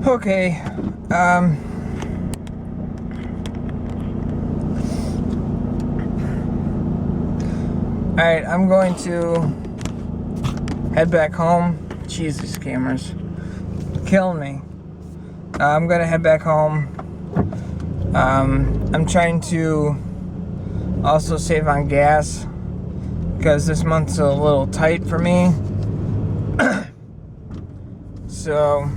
Okay, alright, I'm going to head back home. Jesus, cameras. Killing me. I'm gonna head back home. I'm trying to also save on gas because this month's a little tight for me. So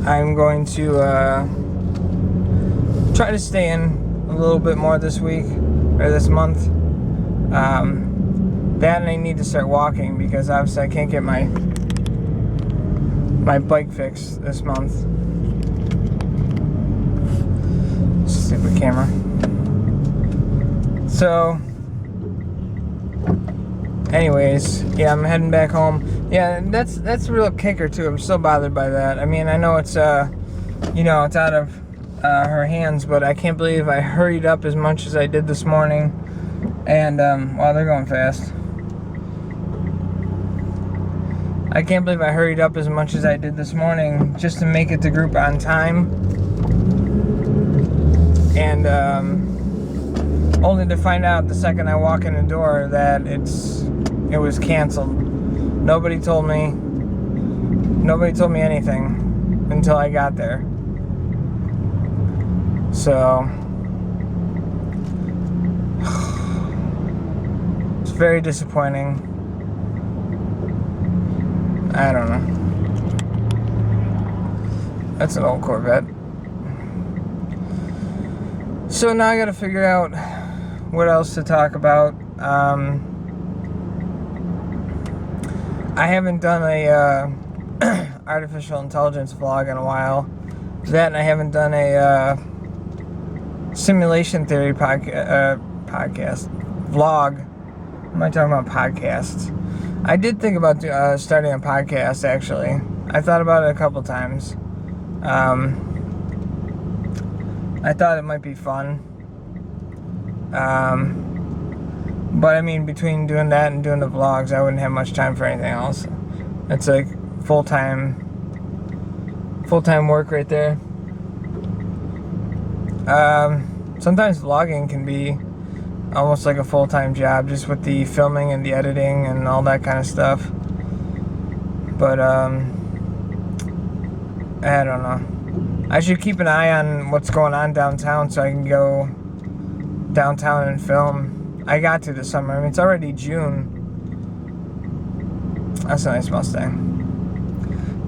I'm going to try to stay in a little bit more this week or this month. That and I need to start walking because obviously I can't get my bike fixed this month. Stupid camera. So anyways, yeah, I'm heading back home. Yeah, that's a real kicker too. I'm still bothered by that. I mean, I know it's it's out of her hands, but I can't believe I hurried up as much as I did this morning. And wow, they're going fast. I can't believe I hurried up as much as I did this morning just to make it to group on time. And only to find out the second I walk in the door that it was canceled. Nobody told me anything until I got there. So it's very disappointing. I don't know. That's an old Corvette. So now I gotta figure out what else to talk about. I haven't done a artificial intelligence vlog in a while. That and I haven't done a simulation theory podcast vlog. What am I talking about? Podcasts. I did think about starting a podcast, actually. I thought about it a couple times. I thought it might be fun. But I mean, between doing that and doing the vlogs, I wouldn't have much time for anything else. It's like full-time work right there. Sometimes vlogging can be almost like a full-time job, just with the filming and the editing and all that kind of stuff. But I don't know. I should keep an eye on what's going on downtown so I can go downtown and film. I got to this summer. I mean, it's already June. That's a nice Mustang.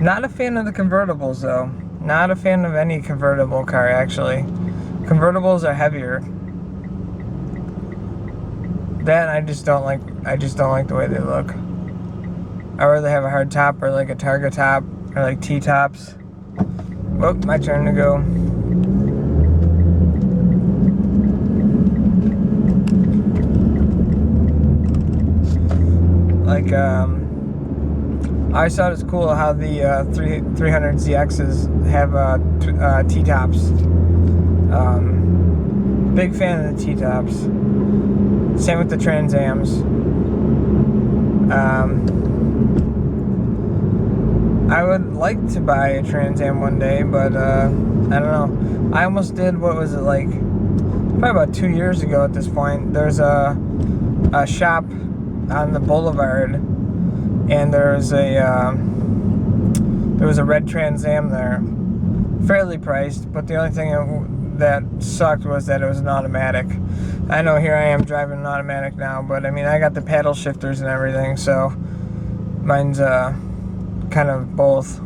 Not a fan of the convertibles, though. Not a fan of any convertible car, actually. Convertibles are heavier. That I just don't like. I just don't like the way they look. I'd rather have a hard top or like a Targa top or like T-tops. Whoop, my turn to go. Like, I always thought it's cool how the 300ZXs have T-tops. Big fan of the T-tops. Same with the Trans Ams. I would like to buy a Trans Am one day, but I don't know. I almost did. What was it, like probably about 2 years ago at this point. There's a shop on the boulevard, and there was a red Trans Am there, fairly priced, but the only thing that sucked was that it was an automatic. I know here I am driving an automatic now, but I mean, I got the paddle shifters and everything, so mine's kind of both.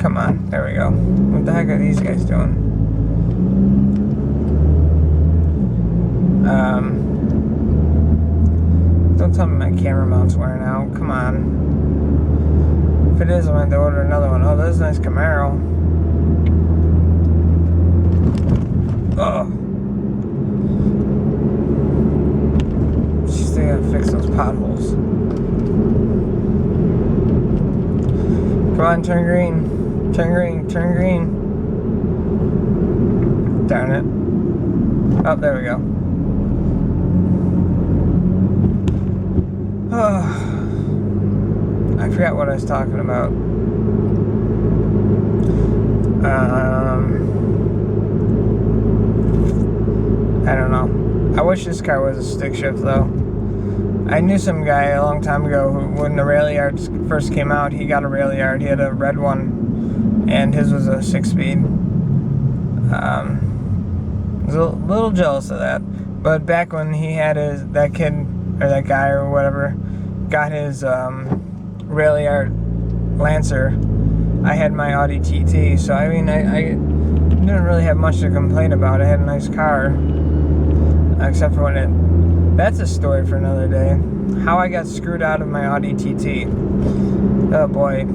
Come on, there we go. What the heck are these guys doing? Don't tell me my camera mount's wearing out. Come on. If it is, I'm going to order another one. Oh, this is a nice Camaro. Oh. They gotta fix those potholes. Come on, turn green. Turn green. Turn green. Darn it. Oh, there we go. I forgot what I was talking about. I don't know. I wish this car was a stick shift though. I knew some guy a long time ago who, when the rail yards first came out, he got a rail yard. He had a red one, and his was a 6-speed. I was a little jealous of that. But back when he had that kid or that guy or whatever got his rail yard Lancer, I had my Audi TT. So I mean, I didn't really have much to complain about. I had a nice car, except for when it. That's a story for another day. How I got screwed out of my Audi TT. Oh boy.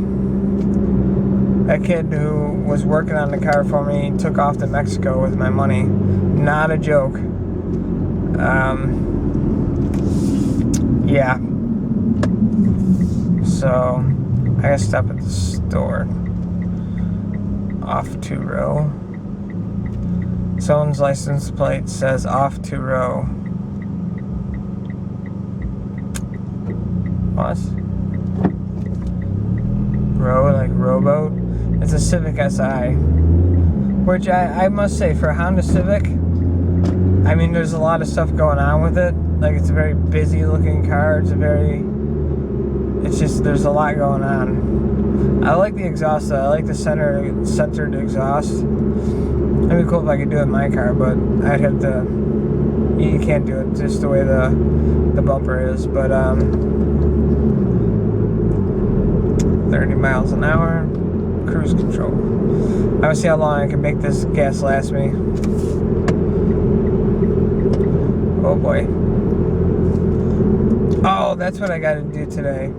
That kid who was working on the car for me took off to Mexico with my money. Not a joke. Yeah. So, I gotta stop at the store. Off 2 row. Someone's license plate says off 2 row. What? Row, like rowboat? It's a Civic Si. Which I must say, for a Honda Civic, I mean, there's a lot of stuff going on with it. Like, it's a very busy looking car. It's just, there's a lot going on. I like the exhaust though. I like the centered exhaust. It'd be cool if I could do it in my car, but I'd have to, you can't do it just the way the bumper is, but 30 miles an hour, cruise control. I want to see how long I can make this gas last me. Oh boy. Oh, that's what I got to do today.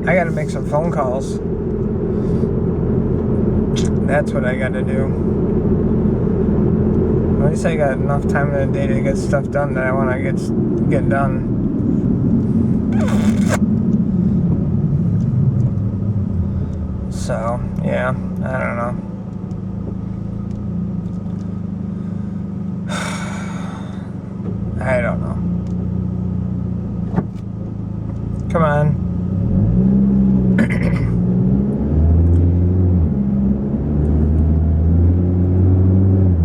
I got to make some phone calls. That's what I got to do. At least I got enough time in the day to get stuff done that I want to get done. So, yeah, I don't know. I don't know. Come on.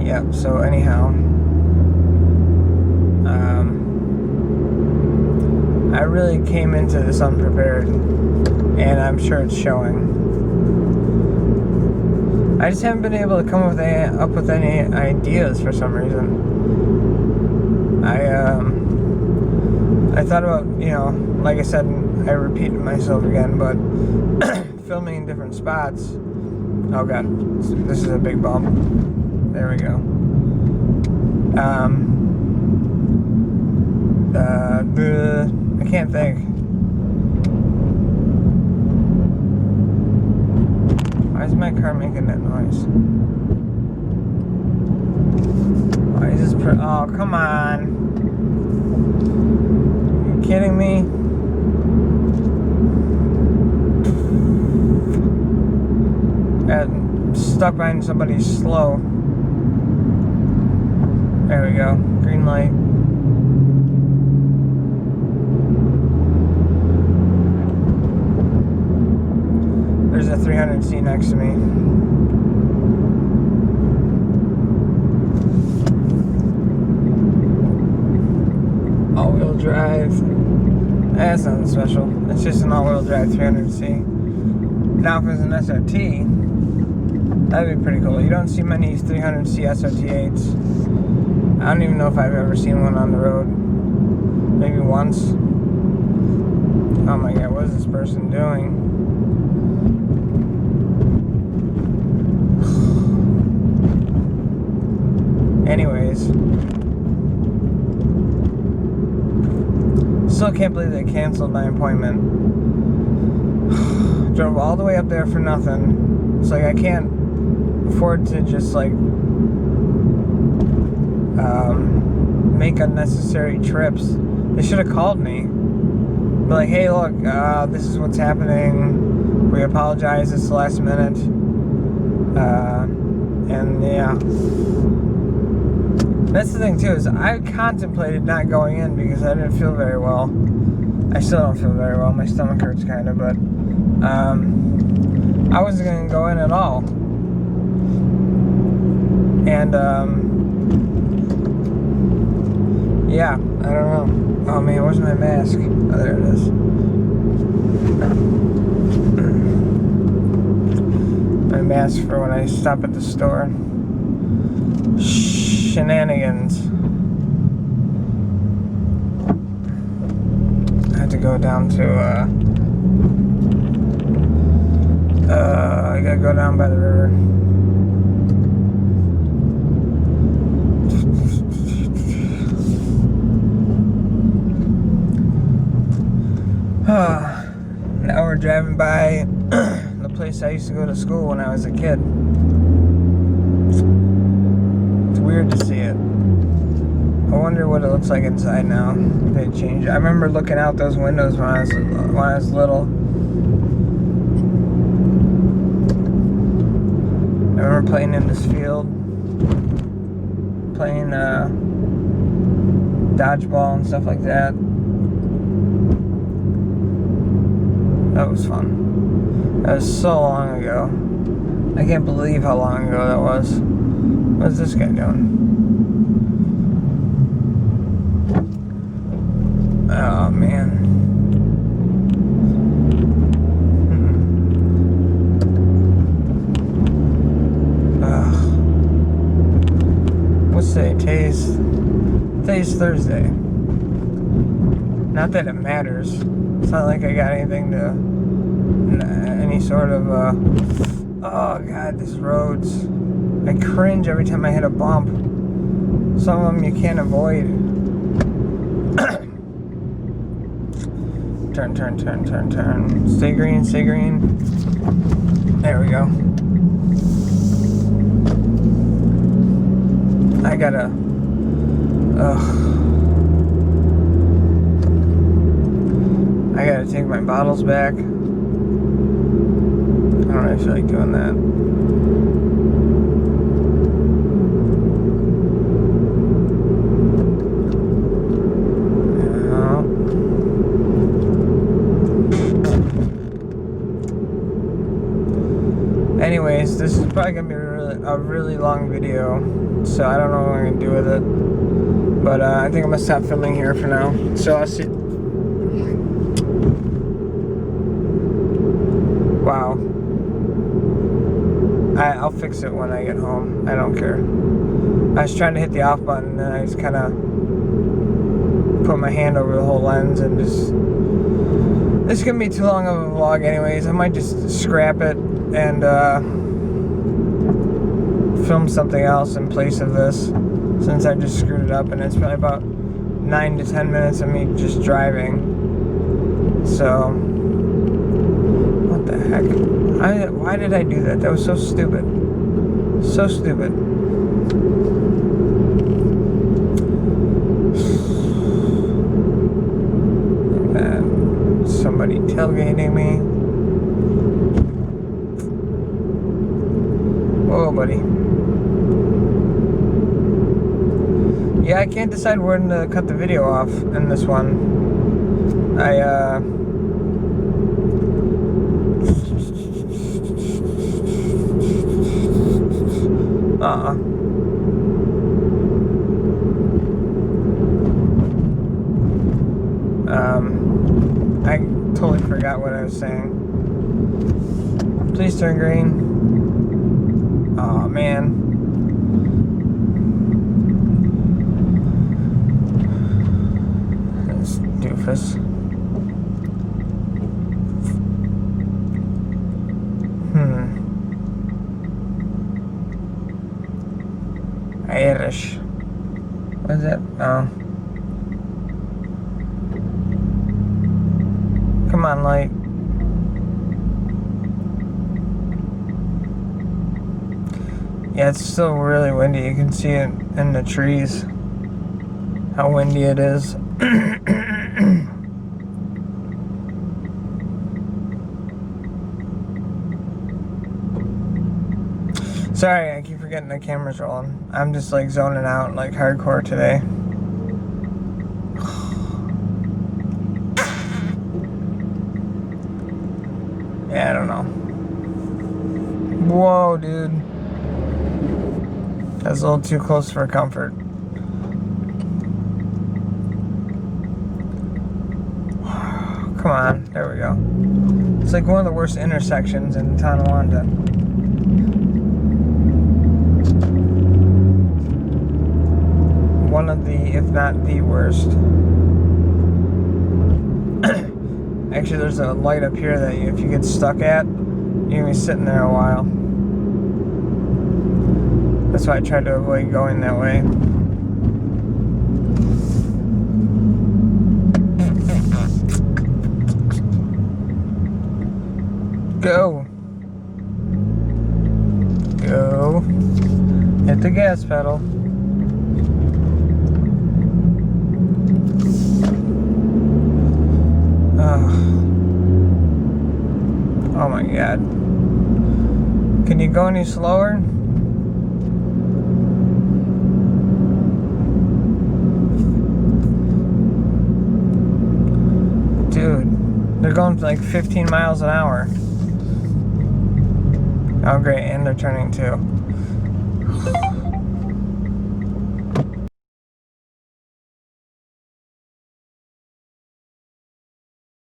Yep, so anyhow, I really came into this unprepared, and I'm sure it's showing. I just haven't been able to come up with any ideas for some reason. I thought about, like I said, I repeated myself again, but filming in different spots. Oh god, this is a big bump. There we go. I can't think. Why is my car making that noise? Why is this oh, come on. Are you kidding me? I'm stuck behind somebody slow. There we go. Green light. There's a 300C next to me. All-wheel drive. That's nothing special. It's just an all-wheel drive 300C. Now if it was an SRT, that'd be pretty cool. You don't see many 300C SRT8s. I don't even know if I've ever seen one on the road. Maybe once. Oh my god, what is this person doing? Anyways. Still can't believe they canceled my appointment. Drove all the way up there for nothing. It's like I can't afford to just like make unnecessary trips. They should have called me. Be like, hey, look, this is what's happening. We apologize. It's the last minute. And yeah, that's the thing too. Is I contemplated not going in because I didn't feel very well. I still don't feel very well. My stomach hurts kind of, but I wasn't going to go in at all. And, yeah, I don't know. Oh man, where's my mask? Oh, there it is. My mask for when I stop at the store. Shenanigans. I have to go down to, I gotta go down by the river. Now we're driving by the place I used to go to school when I was a kid. It's weird to see it. I wonder what it looks like inside now. They changed it. I remember looking out those windows when I was little. I remember playing in this field, playing dodgeball and stuff like that. That was fun. That was so long ago. I can't believe how long ago that was. What's this guy doing? Oh, man. What's today? Today's Thursday. Not that it matters. It's not like I got anything to, any sort of, oh God, these roads. I cringe every time I hit a bump. Some of them you can't avoid. Turn. Stay green. There we go. I gotta, I gotta take my bottles back. I don't really feel like doing that. Anyways, this is probably gonna be a really long video, so I don't know what I'm gonna do with it. But I think I'm gonna stop filming here for now. So I'll see. Wow. I'll fix it when I get home. I don't care. I was trying to hit the off button and I just kind of put my hand over the whole lens and just... This is going to be too long of a vlog anyways. I might just scrap it and film something else in place of this, since I just screwed it up, and it's probably about 9 to 10 minutes of me just driving. So... What the heck? Why did I do that? That was so stupid. So stupid. And somebody tailgating me. Whoa, buddy. Yeah, I can't decide when to cut the video off in this one. I totally forgot what I was saying. Please turn green. Aw, man. This doofus. Irish. What is that? Oh. Come on, light. Yeah, it's still really windy. You can see it in the trees. How windy it is. Sorry, I keep forgetting the camera's rolling. I'm just like zoning out like hardcore today. Yeah, I don't know. Whoa, dude. That's a little too close for comfort. Come on, there we go. It's like one of the worst intersections in Tonawanda. One of the, if not the worst. Actually, there's a light up here that if you get stuck at, you're gonna be sitting there a while. That's why I tried to avoid going that way. Go. Go. Hit the gas pedal. Oh my God. Can you go any slower? Dude, they're going like 15 miles an hour. Oh great, and they're turning too.